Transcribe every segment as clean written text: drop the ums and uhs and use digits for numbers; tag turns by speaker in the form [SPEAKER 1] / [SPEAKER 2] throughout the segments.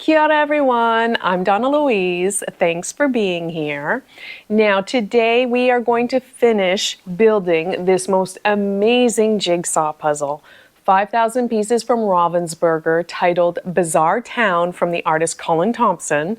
[SPEAKER 1] Kia ora everyone, I'm Donna Louise. Thanks for being here. Now today we are going to finish building this most amazing jigsaw puzzle. 5,000 pieces from Ravensburger titled Bizarre Town from the artist Colin Thompson.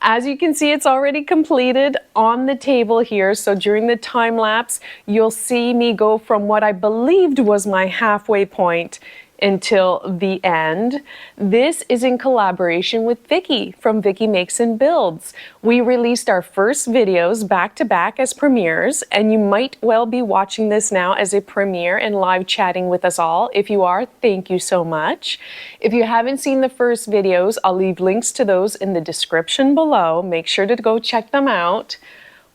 [SPEAKER 1] As you can see, it's already completed on the table here, so during the time lapse you'll see me go from what I believed was my halfway point until the end. This is in collaboration with Vicky from Vicky Makes and Builds. We released our first videos back to back as premieres, and you might well be watching this now as a premiere and live chatting with us all. If you are, thank you so much. If you haven't seen the first videos, I'll leave links to those in the description below. Make sure to go check them out.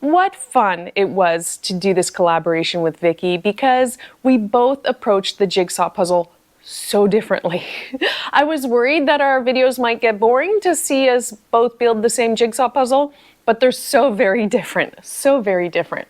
[SPEAKER 1] What fun it was to do this collaboration with Vicky, because we both approached the jigsaw puzzle so differently. I was worried that our videos might get boring to see us both build the same jigsaw puzzle, but they're so very different, so very different.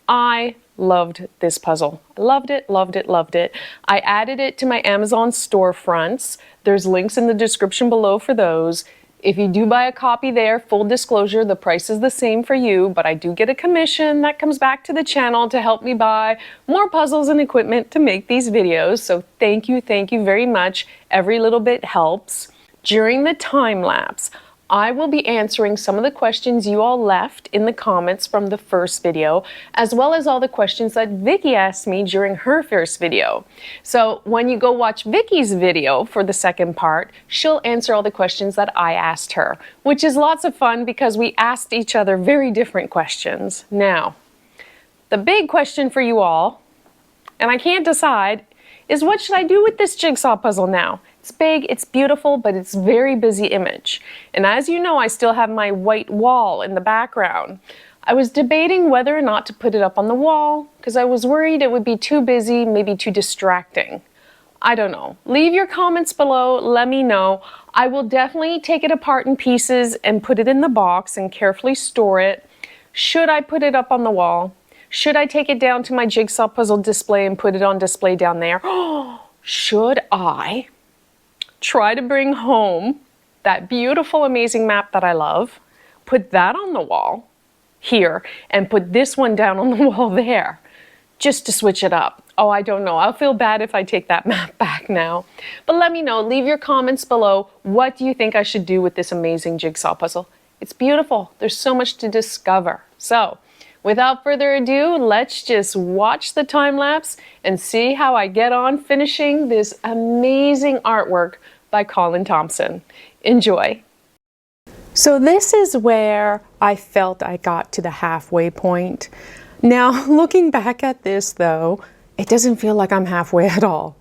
[SPEAKER 1] I loved this puzzle. Loved it, loved it, loved it. I added it to my Amazon storefronts. There's links in the description below for those. If you do buy a copy there, full disclosure, the price is the same for you, but I do get a commission that comes back to the channel to help me buy more puzzles and equipment to make these videos. So thank you very much. Every little bit helps. During the time lapse, I will be answering some of the questions you all left in the comments from the first video, as well as all the questions that Vicky asked me during her first video. So when you go watch Vicky's video for the second part, she'll answer all the questions that I asked her, which is lots of fun because we asked each other very different questions. Now, the big question for you all, and I can't decide, is what should I do with this jigsaw puzzle now? It's big, it's beautiful, but it's very busy image. And as you know, I still have my white wall in the background. I was debating whether or not to put it up on the wall because I was worried it would be too busy, maybe too distracting. I don't know. Leave your comments below, let me know. I will definitely take it apart in pieces and put it in the box and carefully store it. Should I put it up on the wall? Should I take it down to my jigsaw puzzle display and put it on display down there? Should I try to bring home that beautiful, amazing map that I love, put that on the wall here, and put this one down on the wall there, just to switch it up? Oh, I don't know. I'll feel bad if I take that map back now. But let me know. Leave your comments below. What do you think I should do with this amazing jigsaw puzzle? It's beautiful. There's so much to discover. So, without further ado, let's just watch the time lapse and see how I get on finishing this amazing artwork by Colin Thompson. Enjoy. So this is where I felt I got to the halfway point. Now, looking back at this though, it doesn't feel like I'm halfway at all.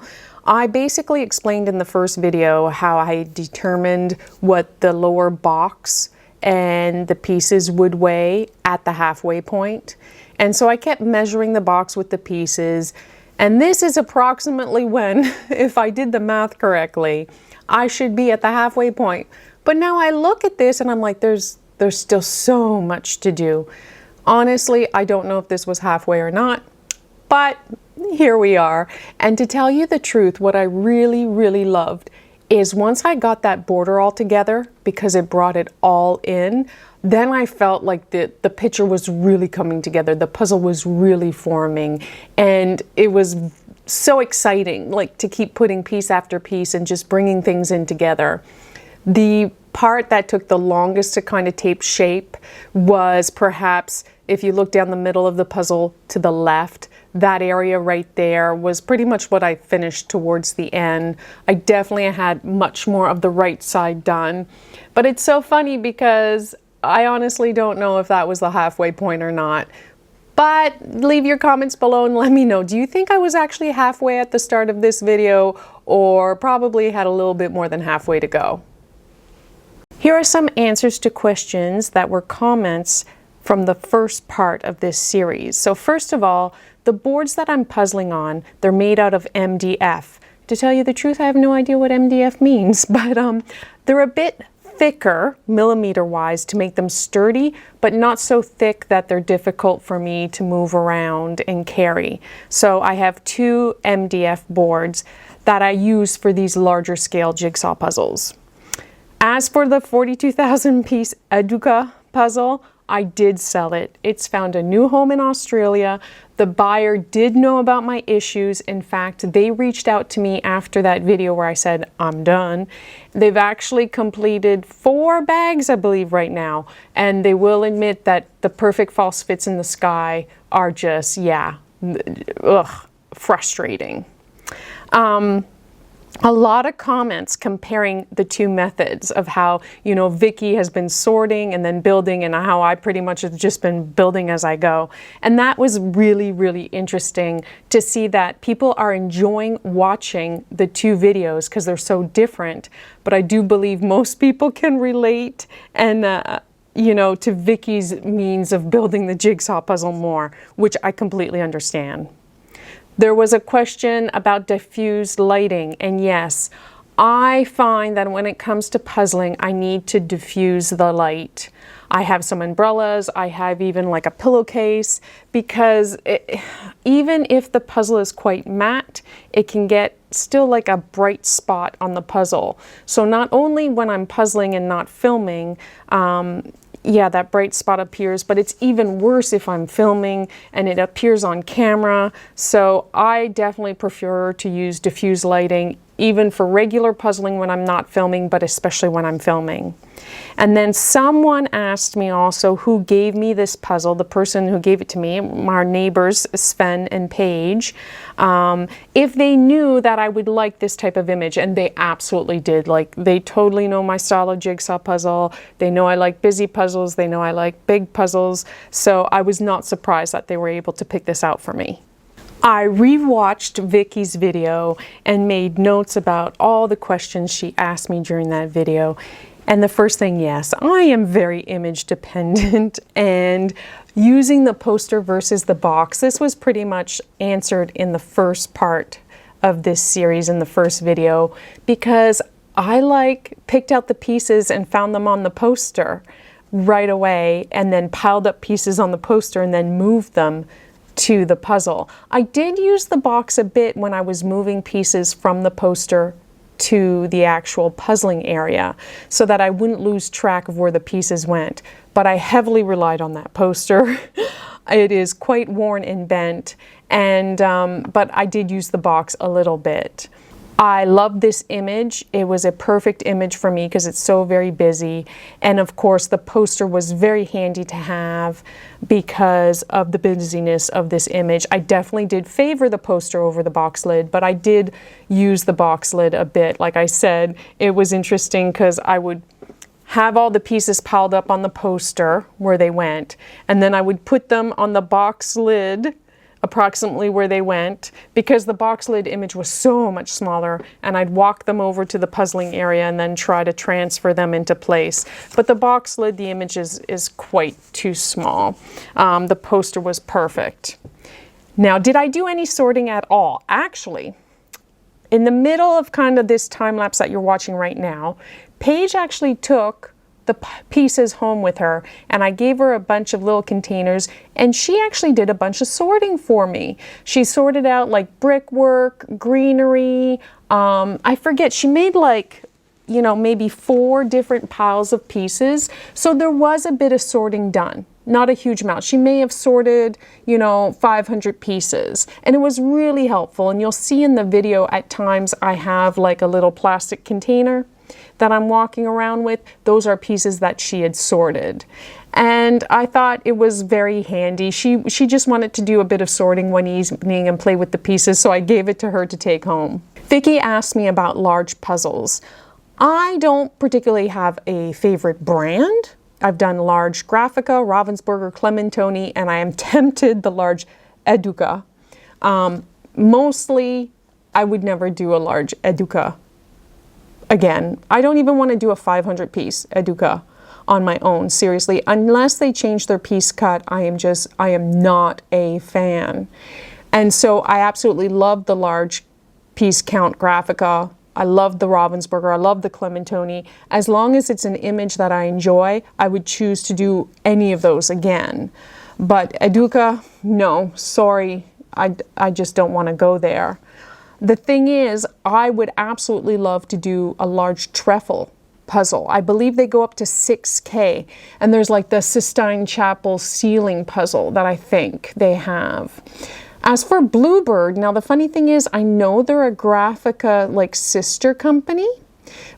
[SPEAKER 1] I basically explained in the first video how I determined what the lower box and the pieces would weigh at the halfway point. And so I kept measuring the box with the pieces, and this is approximately when, if I did the math correctly, I should be at the halfway point. But now I look at this and I'm like, there's still so much to do. Honestly, I don't know if this was halfway or not, but here we are. And to tell you the truth, what I really, really loved is once I got that border all together, because it brought it all in, then I felt like the picture was really coming together. The puzzle was really forming, and it was so exciting, like to keep putting piece after piece and just bringing things in together. The part that took the longest to kind of take shape was perhaps, if you look down the middle of the puzzle to the left, that area right there was pretty much what I finished towards the end. I definitely had much more of the right side done. But it's so funny because I honestly don't know if that was the halfway point or not. But leave your comments below and let me know. Do you think I was actually halfway at the start of this video, or probably had a little bit more than halfway to go? Here are some answers to questions that were comments from the first part of this series. So first of all, the boards that I'm puzzling on, they're made out of MDF. To tell you the truth, I have no idea what MDF means, but they're a bit thicker, millimeter-wise, to make them sturdy, but not so thick that they're difficult for me to move around and carry. So I have 2 MDF boards that I use for these larger scale jigsaw puzzles. As for the 42,000 piece Educa puzzle, I did sell it. It's found a new home in Australia. The buyer did know about my issues. In fact, they reached out to me after that video where I said, I'm done. They've actually completed 4 bags, I believe, right now. And they will admit that the perfect false fits in the sky are just, yeah, frustrating. A lot of comments comparing the two methods of how, you know, Vicky has been sorting and then building, and how I pretty much have just been building as I go. And that was really, really interesting to see that people are enjoying watching the two videos because they're so different. But I do believe most people can relate and, you know, to Vicky's means of building the jigsaw puzzle more, which I completely understand. There was a question about diffused lighting, and yes, I find that when it comes to puzzling, I need to diffuse the light. I have some umbrellas, I have even like a pillowcase, because even if the puzzle is quite matte, it can get still like a bright spot on the puzzle. So not only when I'm puzzling and not filming, yeah, that bright spot appears, but it's even worse if I'm filming and it appears on camera. So I definitely prefer to use diffuse lighting, even for regular puzzling when I'm not filming, but especially when I'm filming. And then someone asked me also who gave me this puzzle, the person who gave it to me, our neighbors, Sven and Paige, if they knew that I would like this type of image, and they absolutely did. Like, they totally know my style of jigsaw puzzle. They know I like busy puzzles. They know I like big puzzles. So I was not surprised that they were able to pick this out for me. I rewatched Vicky's video and made notes about all the questions she asked me during that video. And the first thing, yes, I am very image dependent, and using the poster versus the box, this was pretty much answered in the first part of this series, in the first video, because I picked out the pieces and found them on the poster right away, and then piled up pieces on the poster and then moved them to the puzzle. I did use the box a bit when I was moving pieces from the poster to the actual puzzling area so that I wouldn't lose track of where the pieces went. But I heavily relied on that poster. It is quite worn and bent, and but I did use the box a little bit. I love this image. It was a perfect image for me because it's so very busy. And of course, the poster was very handy to have because of the busyness of this image. I definitely did favor the poster over the box lid, but I did use the box lid a bit. Like I said, it was interesting because I would have all the pieces piled up on the poster where they went, and then I would put them on the box lid approximately where they went, because the box lid image was so much smaller, and I'd walk them over to the puzzling area and then try to transfer them into place. But the box lid, the image is quite too small. The poster was perfect. Now, did I do any sorting at all? Actually, in the middle of kind of this time lapse that you're watching right now, Paige actually took the pieces home with her, and I gave her a bunch of little containers, and she actually did a bunch of sorting for me. She sorted out like brickwork, greenery, I forget, she made like, you know, maybe 4 different piles of pieces. So there was a bit of sorting done, not a huge amount. She may have sorted, you know, 500 pieces, and it was really helpful. And you'll see in the video at times I have like a little plastic container that I'm walking around with. Those are pieces that she had sorted. And I thought it was very handy. She just wanted to do a bit of sorting one evening and play with the pieces, so I gave it to her to take home. Vicky asked me about large puzzles. I don't particularly have a favorite brand. I've done large Graphica, Ravensburger, Clementoni, and I am tempted the large Educa. Mostly, I would never do a large Educa again. I don't even want to do a 500 piece Educa on my own, seriously. Unless they change their piece cut, I am not a fan. And so I absolutely love the large piece count Graphica. I love the Ravensburger, I love the Clementoni. As long as it's an image that I enjoy, I would choose to do any of those again. But Educa, no, sorry, I just don't want to go there. The thing is, I would absolutely love to do a large trefoil puzzle. I believe they go up to 6K. And there's like the Sistine Chapel ceiling puzzle that I think they have. As for Bluebird, now the funny thing is, I know they're a Graphica like sister company,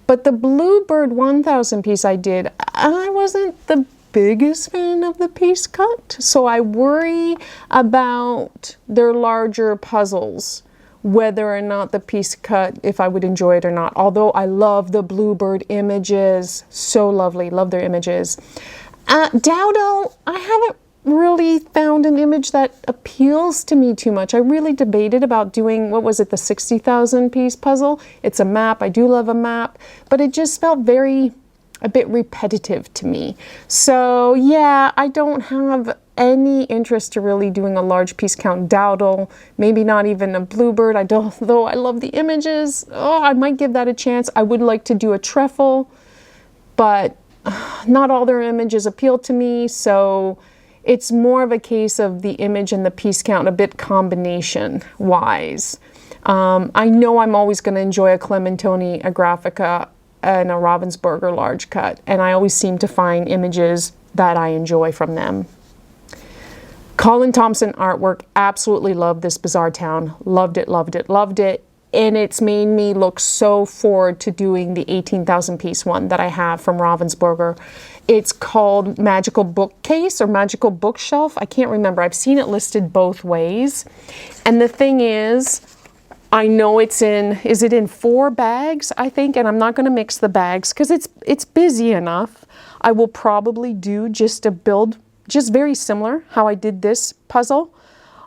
[SPEAKER 1] but the Bluebird 1000 piece I did, I wasn't the biggest fan of the piece cut. So I worry about their larger puzzles, whether or not the piece cut, if I would enjoy it or not. Although I love the Bluebird images, so lovely, love their images. Dowdle, I haven't really found an image that appeals to me too much. I really debated about doing, what was it, the 60,000 piece puzzle. It's a map, I do love a map, but it just felt a bit repetitive to me. So yeah, I don't have any interest to really doing a large piece count Dowdle, maybe not even a Bluebird. Though I love the images. Oh, I might give that a chance. I would like to do a Treffle, but not all their images appeal to me, so it's more of a case of the image and the piece count, a bit combination wise. I know I'm always going to enjoy a Clementoni, a Graphica, and a Ravensburger large cut, and I always seem to find images that I enjoy from them. Colin Thompson artwork, absolutely loved this Bizarre Town. Loved it, loved it, loved it. And it's made me look so forward to doing the 18,000 piece one that I have from Ravensburger. It's called Magical Bookcase or Magical Bookshelf. I can't remember. I've seen it listed both ways. And the thing is, I know it's is it in 4 bags, I think, and I'm not going to mix the bags because it's busy enough. I will probably do just a build, just very similar how I did this puzzle.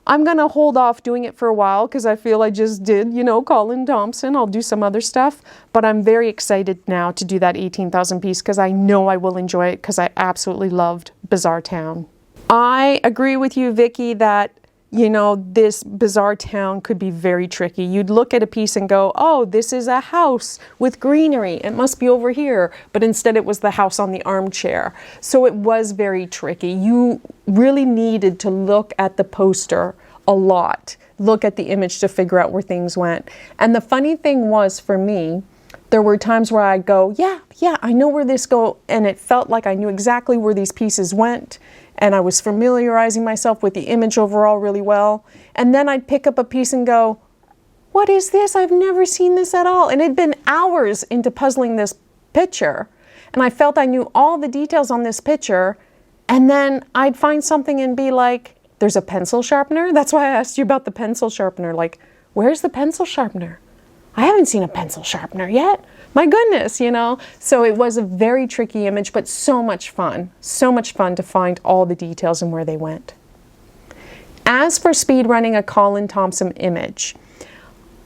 [SPEAKER 1] I'm going to hold off doing it for a while because I feel I just did, you know, Colin Thompson. I'll do some other stuff, but I'm very excited now to do that 18,000 piece because I know I will enjoy it because I absolutely loved Bizarre Town. I agree with you, Vicky, that, you know, this Bizarre Town could be very tricky. You'd look at a piece and go, oh, this is a house with greenery. It must be over here. But instead it was the house on the armchair. So it was very tricky. You really needed to look at the poster a lot. Look at the image to figure out where things went. And the funny thing was, for me, there were times where I'd go, yeah, I know where this goes. And it felt like I knew exactly where these pieces went. And I was familiarizing myself with the image overall really well. And then I'd pick up a piece and go, what is this? I've never seen this at all. And it'd been hours into puzzling this picture. And I felt I knew all the details on this picture. And then I'd find something and be like, there's a pencil sharpener? That's why I asked you about the pencil sharpener. Like, where's the pencil sharpener? I haven't seen a pencil sharpener yet. My goodness, you know. So it was a very tricky image, but so much fun. So much fun to find all the details and where they went. As for speed running a Colin Thompson image,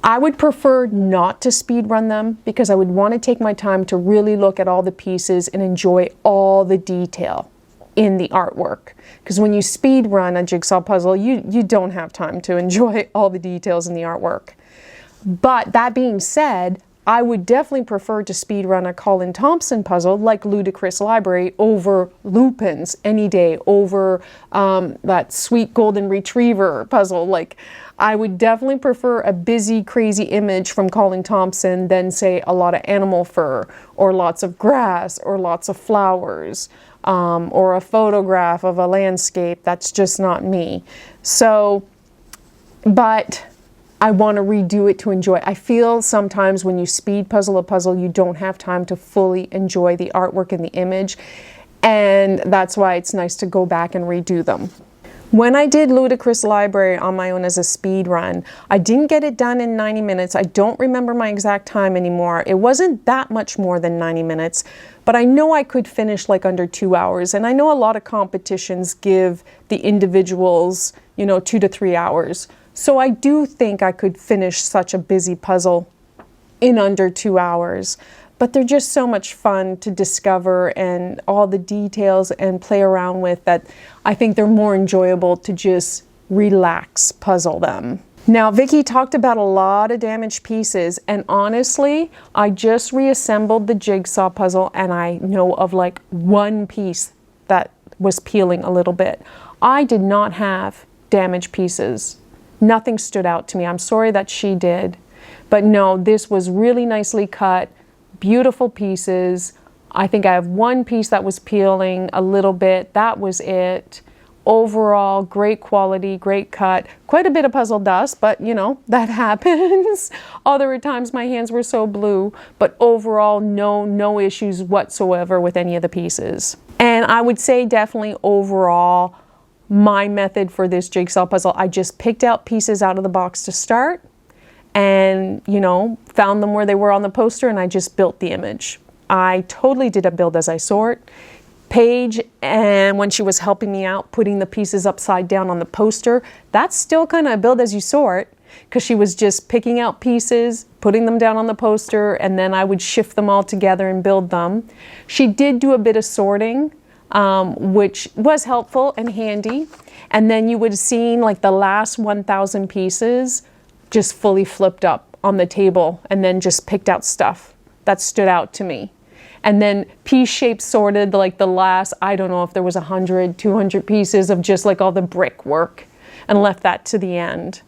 [SPEAKER 1] I would prefer not to speed run them because I would want to take my time to really look at all the pieces and enjoy all the detail in the artwork. Because when you speed run a jigsaw puzzle, you don't have time to enjoy all the details in the artwork. But that being said, I would definitely prefer to speed run a Colin Thompson puzzle like Ludicrous Library over Lupin's any day, over that Sweet Golden Retriever puzzle. Like, I would definitely prefer a busy, crazy image from Colin Thompson than, say, a lot of animal fur or lots of grass or lots of flowers or a photograph of a landscape. That's just not me. So, but I want to redo it to enjoy. I feel sometimes when you speed puzzle a puzzle, you don't have time to fully enjoy the artwork and the image. And that's why it's nice to go back and redo them. When I did Ludicrous Library on my own as a speed run, I didn't get it done in 90 minutes. I don't remember my exact time anymore. It wasn't that much more than 90 minutes, but I know I could finish like under 2 hours. And I know a lot of competitions give the individuals, 2 to 3 hours. So I do think I could finish such a busy puzzle in under 2 hours. But they're just so much fun to discover and all the details and play around with that I think they're more enjoyable to just relax puzzle them. Now, Vicky talked about a lot of damaged pieces, and honestly, I just reassembled the jigsaw puzzle and I know of like one piece that was peeling a little bit. I did not have damaged pieces. Nothing stood out to me. I'm sorry that she did. But no, this was really nicely cut, beautiful pieces, I think I have one piece that was peeling a little bit. That was it. Overall, great quality, great cut. Quite a bit of puzzle dust, but you know, that happens. Other times my hands were so blue, but overall, no issues whatsoever with any of the pieces. And I would say definitely overall, my method for this jigsaw puzzle, I just picked out pieces out of the box to start and, you know, found them where they were on the poster and I just built the image. I totally did a build as I sort. Paige, and when she was helping me out putting the pieces upside down on the poster, that's still kind of a build as you sort, because she was just picking out pieces, putting them down on the poster, and then I would shift them all together and build them. She did do a bit of sorting, which was helpful and handy. And then you would have seen like the last 1,000 pieces just fully flipped up on the table and then just picked out stuff that stood out to me. And then piece-shaped sorted like the last, I don't know if there was 100, 200 pieces of just like all the brickwork and left that to the end.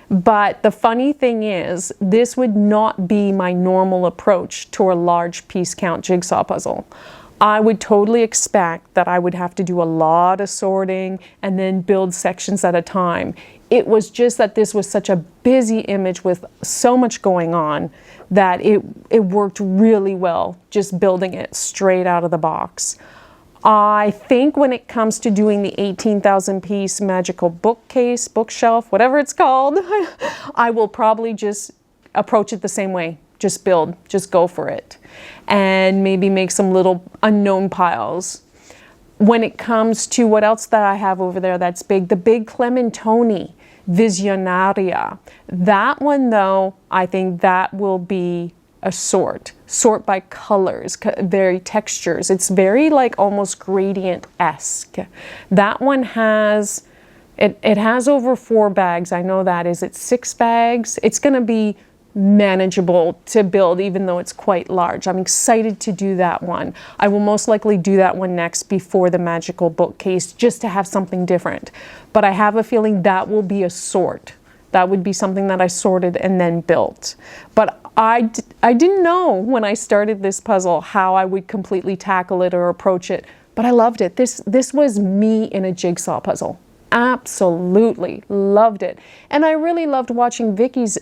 [SPEAKER 1] But the funny thing is, this would not be my normal approach to a large piece count jigsaw puzzle. I would totally expect that I would have to do a lot of sorting and then build sections at a time. It was just that this was such a busy image with so much going on that it worked really well just building it straight out of the box. I think when it comes to doing the 18,000 piece magical bookcase, bookshelf, whatever it's called, I will probably just approach it the same way. Just build, just go for it. And maybe make some little unknown piles. When it comes to what else that I have over there that's big, the big Clementoni Visionaria. That one though, I think that will be a sort by colors, very textures. It's very like almost gradient-esque. That one has, it has over 4 bags. I know that. Is it 6 bags? It's gonna be manageable to build even though it's quite large. I'm excited to do that one. I will most likely do that one next before the magical bookcase just to have something different. But I have a feeling that will be a sort. That would be something that I sorted and then built. But I didn't know when I started this puzzle how I would completely tackle it or approach it, but I loved it. This was me in a jigsaw puzzle. Absolutely loved it. And I really loved watching Vicky's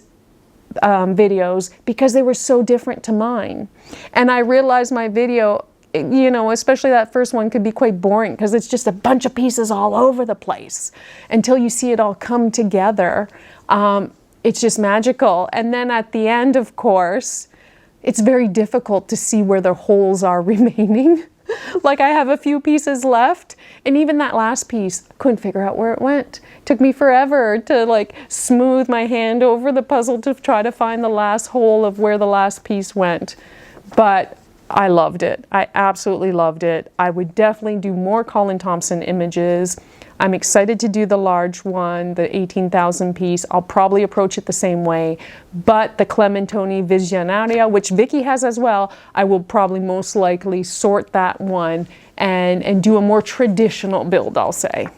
[SPEAKER 1] videos because they were so different to mine. And I realized my video, you know, especially that first one could be quite boring because it's just a bunch of pieces all over the place until you see it all come together. It's just magical. And then at the end, of course, it's very difficult to see where the holes are remaining. Like I have a few pieces left, and even that last piece, I couldn't figure out where it went. It took me forever to like smooth my hand over the puzzle to try to find the last hole of where the last piece went. But I loved it. I absolutely loved it. I would definitely do more Colin Thompson images. I'm excited to do the large one, the 18,000 piece. I'll probably approach it the same way. But the Clementoni Visionaria, which Vicky has as well, I will probably most likely sort that one and do a more traditional build, I'll say.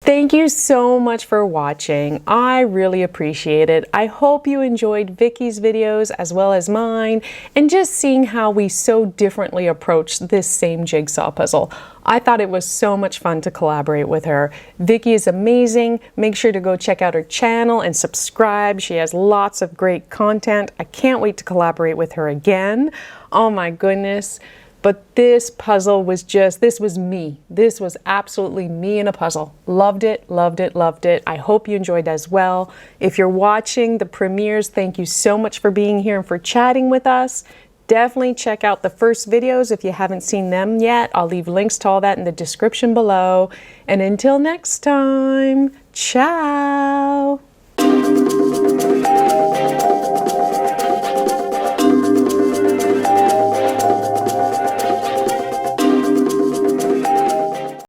[SPEAKER 1] Thank you so much for watching. I really appreciate it. I hope you enjoyed Vicky's videos as well as mine, and just seeing how we so differently approach this same jigsaw puzzle. I thought it was so much fun to collaborate with her. Vicky is amazing. Make sure to go check out her channel and subscribe. She has lots of great content. I can't wait to collaborate with her again. Oh my goodness. But this puzzle was this was me. This was absolutely me in a puzzle. Loved it, loved it, loved it. I hope you enjoyed as well. If you're watching the premieres, thank you so much for being here and for chatting with us. Definitely check out the first videos if you haven't seen them yet. I'll leave links to all that in the description below. And until next time, ciao.